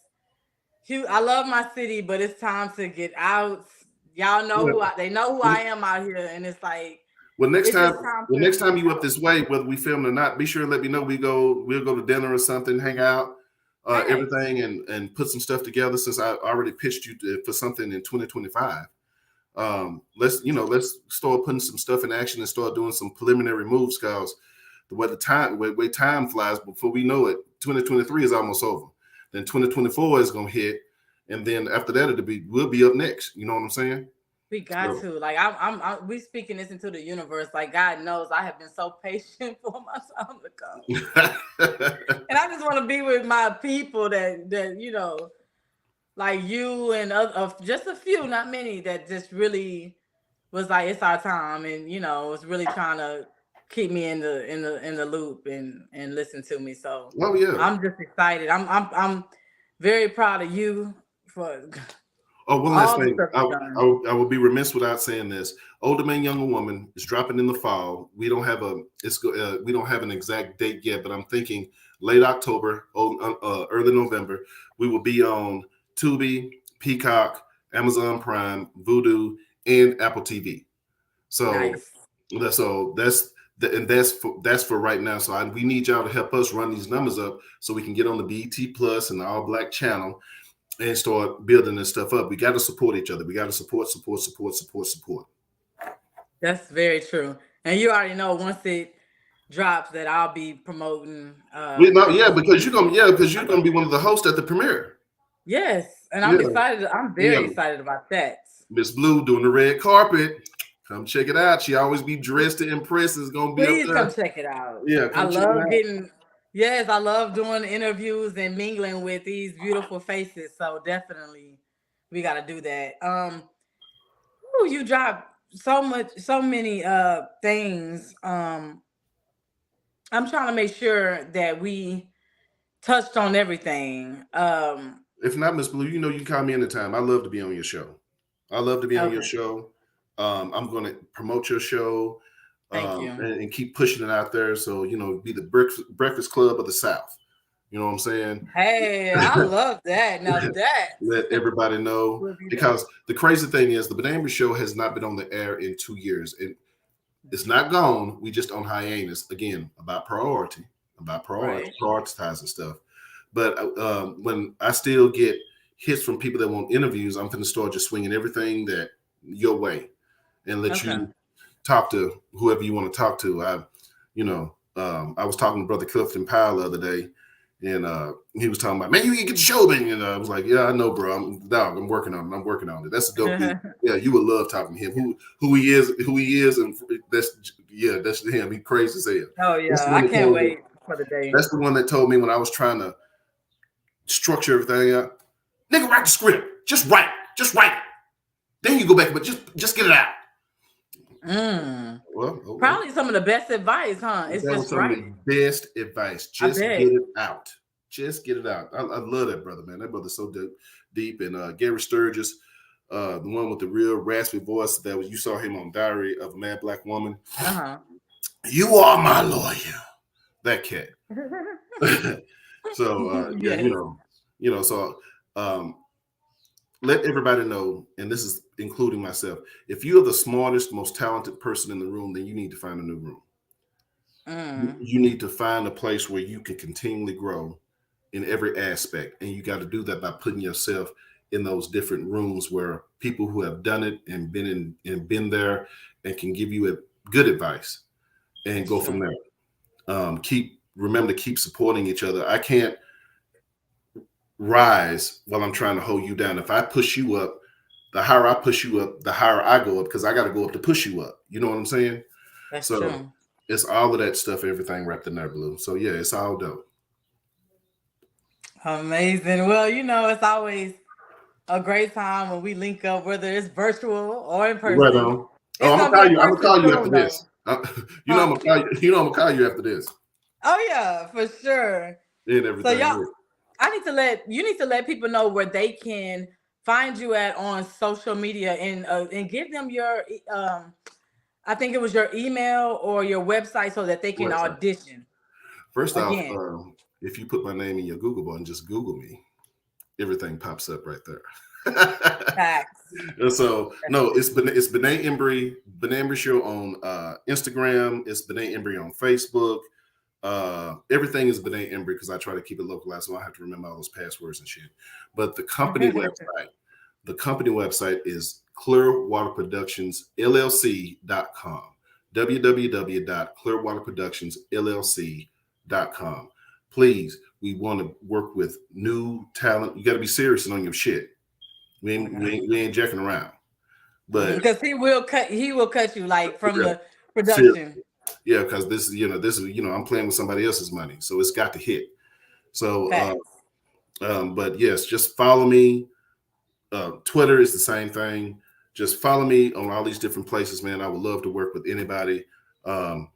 I love my city, but it's time to get out. Y'all know they know who I am out here, and it's like well, next it's time, just time well, to next time get you up out. this way, whether we film or not, be sure and let me know. We'll go to dinner or something, hang out, Thanks. everything, and put some stuff together. Since I already pitched you for something in 2025, let's start putting some stuff in action and start doing some preliminary moves, cause the way time flies. Before we know it, 2023 is almost over. Then 2024 is gonna hit, and then after that, we'll be up next. You know what I'm saying? We got So, to like we speaking this into the universe. Like God knows I have been so patient for my time to come, and I just want to be with my people that like you and just a few, not many, that just really was like it's our time, and was really trying to keep me in the loop and listen to me. So oh yeah. I'm just excited. I'm very proud of you for Oh, one last all the thing. stuff you've done. I will be remiss without saying this. Older Man, Younger Woman is dropping in the fall. We don't have we don't have an exact date yet, but I'm thinking late October, early November. We will be on Tubi, Peacock, Amazon Prime, Vudu, and Apple TV. So Nice. that's for right now. So we need y'all to help us run these numbers up so we can get on the BET Plus and the All Black channel and start building this stuff up. We got to support each other. We got to support. That's very true. And you already know once it drops that I'll be promoting this. Because you're gonna be one of the hosts at the premiere. Yes, and I'm Yeah, excited. I'm yeah. very excited about that. Miss Blue doing the red carpet. Come check it out. She always be dressed to impress. Is gonna be up Please there. come check it out. Yeah, I come check it love out. getting Yes, I love doing interviews and mingling with these beautiful faces. So definitely we gotta do that. You dropped so many things. I'm trying to make sure that we touched on everything. If not, Miss Blue, you call me anytime. I love to be on your show. I love to be on your Okay, show. I'm going to promote your show thank you. and keep pushing it out there. So, be the breakfast club of the South. You know what I'm saying? Hey, I love that. Now that Let everybody know. will be that. Because the crazy thing is, the Benet Embry show has not been on the air in 2 years. And it's not gone. We just on hiatus. Again, about Right. prioritizing stuff. But when I still get hits from people that want interviews, I'm going to start just swinging everything that your way and let Okay. you talk to whoever you want to talk to. I was talking to Brother Clifton Powell the other day, and he was talking about, man, you can get the show, man. And I was like, yeah, I know, bro. I'm working on it. I'm working on it. That's a dope dude. Yeah, you would love talking to him. Who he is, and that's him. He crazy as hell. Oh That's the yeah, I one that can't told me. wait for the day. That's the one that told me when I was trying to structure everything up. Nigga, write the script. Just write. Then you go back, but just get it out. Well, okay. Probably some of the best advice, huh? It's That was just some of right. the best advice. Just get it out. Just get it out. I love that brother, man. That brother's so deep. And Gary Sturgis, the one with the real raspy voice you saw him on Diary of a Mad Black Woman. You are my lawyer. That cat. So Yes. So let everybody know, and this is including myself, if you're the smartest, most talented person in the room, then you need to find a new room. You need to find a place where you can continually grow in every aspect, and you got to do that by putting yourself in those different rooms where people who have done it and been there and can give you good advice and That's go true. from there. Remember to keep supporting each other. I can't rise while I'm trying to hold you down. If I push you up, the higher I push you up, the higher I go up, because I got to go up to push you up. You know what I'm saying? That's So true. It's all of that stuff, everything wrapped in there, Blue. So yeah, it's all dope. Amazing. Well, it's always a great time when we link up, whether it's virtual or in Right person. on. Oh, It's I'm gonna gonna be call in you. I'm gonna person call you after soon, this. though. You know I'm Huh? gonna call you. You know I'm gonna call you after this Oh yeah, for sure. and So everything. y'all, Yeah. you need to let people know where they can find you at on social media and give them your I think it was your email or your website so that they can Website. audition First off, again. if you put my name in your Google bar and just Google me, everything pops up right there. Facts. And so no, it's Benet Embry, Benet Embry Show on Instagram. It's Benet Embry on Facebook. Everything is Benet Embry because I try to keep it localized, so I don't have to remember all those passwords and shit. But the company website is clearwaterproductionsllc.com. www.clearwaterproductionsllc.com. Please, we want to work with new talent. You got to be serious and on your shit. We ain't jacking around. But Because he will cut you like from yeah, the production. yeah, because this is I'm playing with somebody else's money, so it's got to hit. So, Facts. but yes, just follow me. Twitter is the same thing. Just follow me on all these different places, man. I would love to work with anybody. Um,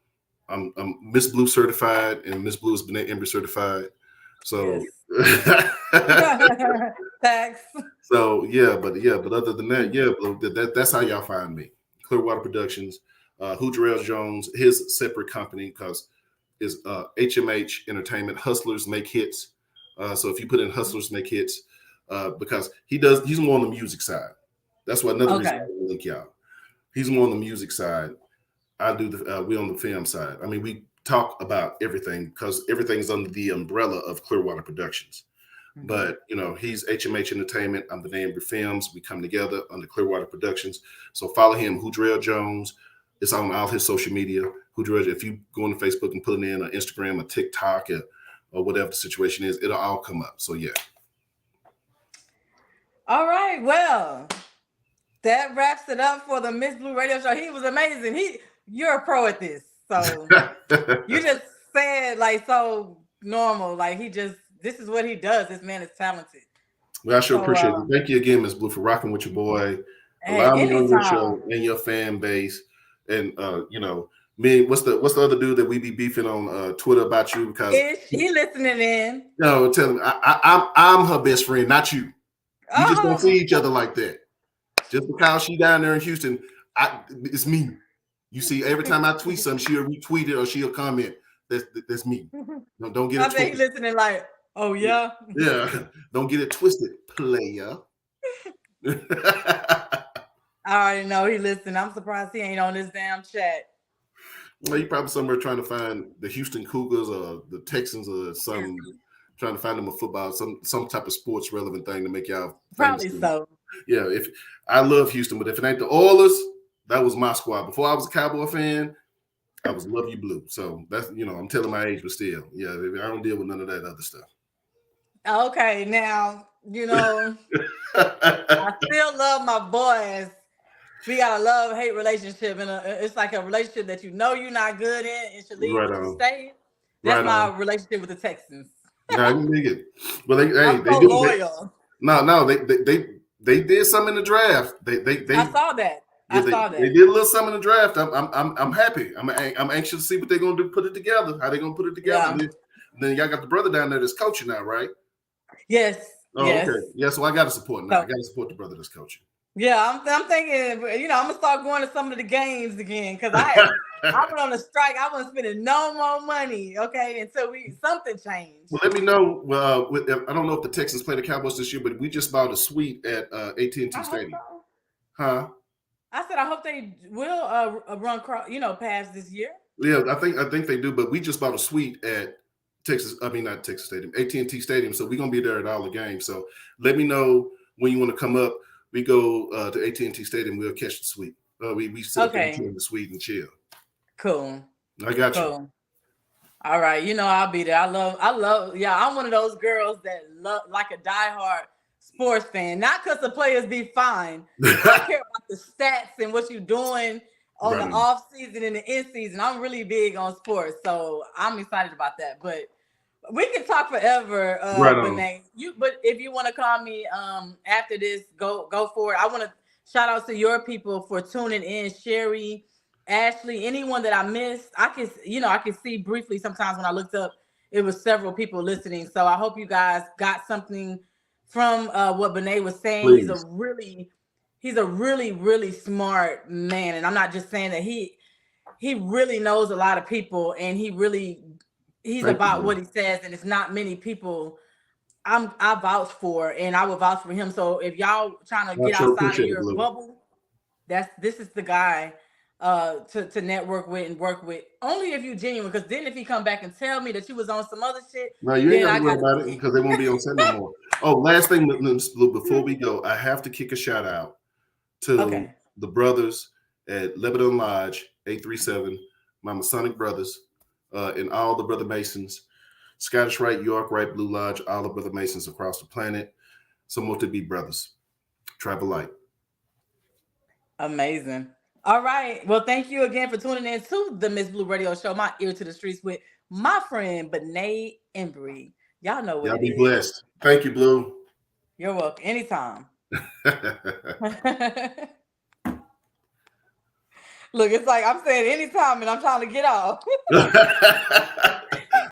I'm Miss Blue certified, and Miss Blue is Benet Embry certified. So, Yes. Facts. so but other than that, that's how y'all find me. Clearwater Productions, Hooterell Jones, his separate company because is HMH Entertainment. Hustlers Make Hits. So if you put in Hustlers Make Hits, because he's more on the music side. That's why another reason Okay. I link y'all. He's more on the music side. I do we on the film side. I mean, we talk about everything because everything's under the umbrella of Clearwater Productions. But he's HMH Entertainment. I'm the name of Films. We come together under Clearwater Productions. So follow him, Hooterell Jones. It's on all his social media. Hooterell, if you go on Facebook and put it in on Instagram or TikTok or whatever the situation is, it'll all come up. So yeah. All right. Well, that wraps it up for the Miss Blue Radio Show. He was amazing. You're a pro at this. So you just said like so normal. Like this is what he does. This man is talented. Well, I sure So appreciate it. Thank you again, Miss Blue, for rocking with your boy. hey, Allow me on your show anytime. and your fan base. And me, what's the other dude that we be beefing on Twitter about you? Because He listening in. tell him I'm her best friend, not you. We just don't see Oh, each other like that. Just because she down there in Houston, it's me. You see, every time I tweet something, she'll retweet it or she'll comment. That's me. No, don't get I it bet he twisted. listening like, oh yeah. Yeah, don't get it twisted, player. I already know he listening. I'm surprised he ain't on this damn chat. Well, you probably somewhere trying to find the Houston Cougars or the Texans or some, trying to find them a football, some type of sports relevant thing to make y'all famous. Probably so. Yeah, if I love Houston, but if it ain't the Oilers, that was my squad. Before I was a Cowboy fan, I was Love You Blue. So that's I'm telling my age, but still, yeah, I don't deal with none of that other stuff. Okay, now I still love my boys. We got a love-hate relationship, and it's like a relationship that you're not good in and should leave Right but you on. stay. That's Right my on. relationship with the Texans. Nah, you dig it. Well, I'm they so do. loyal. No, they did something in the draft. I saw that. Yeah, I saw they that. did a little something in the draft. I'm happy. I'm anxious to see what they're gonna do. Put it together. How they gonna put it together? Yeah. Then y'all got the brother down there that's coaching now, right? Yes. Oh, Yes. okay. Yeah, so I got to support now. So, I got to support the brother that's coaching. yeah, I'm thinking, I'm gonna start going to some of the games again because I went on a strike. I wasn't spending no more money, okay, until something changed. Well, let me know. I don't know if the Texans play the Cowboys this year, but we just bought a suite at AT&T Stadium. So. Huh? I said I hope they will run past this year. Yeah, I think they do, but we just bought a suite at not Texas Stadium, AT&T Stadium. So we're gonna be there at all the games. So let me know when you want to come up. We go to AT&T Stadium. We'll catch the suite. We sit up in the suite and chill. Cool. I got you. All right. I'll be there. I love. Yeah, I'm one of those girls that love like a diehard sports fan. Not because the players be fine. I care about the stats and what you're doing on the Right on. off season and the in season. I'm really big on sports, so I'm excited about that. But we can talk forever, Right on. Benet. But if you want to call me after this, go for it. I want to shout out to your people for tuning in, Sherry, Ashley, anyone that I missed. I can see briefly sometimes when I looked up, it was several people listening. So I hope you guys got something from what Benet was saying. Please. He's a really, really smart man, and I'm not just saying that he really knows a lot of people, and he's Thank you, about bro. what he says, and it's not many people I vouch for, and I would vouch for him. So if y'all trying to I get sure outside of appreciate it, your Blue. bubble, this is the guy to network with and work with. Only if you genuine, because then if he come back and tell me that you was on some other shit, No, you ain't then got to I worry got about it because they won't be on set no more. Oh, last thing, Miss Blue, before we go, I have to kick a shout out to okay. the brothers at Lebanon Lodge, 837, my Masonic brothers, and all the Brother Masons, Scottish Rite, York Rite, Blue Lodge, all the Brother Masons across the planet. Some more to be brothers. Travel light. Amazing. All right. Well, thank you again for tuning in to the Miss Blue Radio Show, my ear to the streets with my friend Benet Embry. Y'all know what Y'all it be is. blessed. Thank you, Blue. You're welcome. Anytime. Look, it's like I'm saying anytime and I'm trying to get off.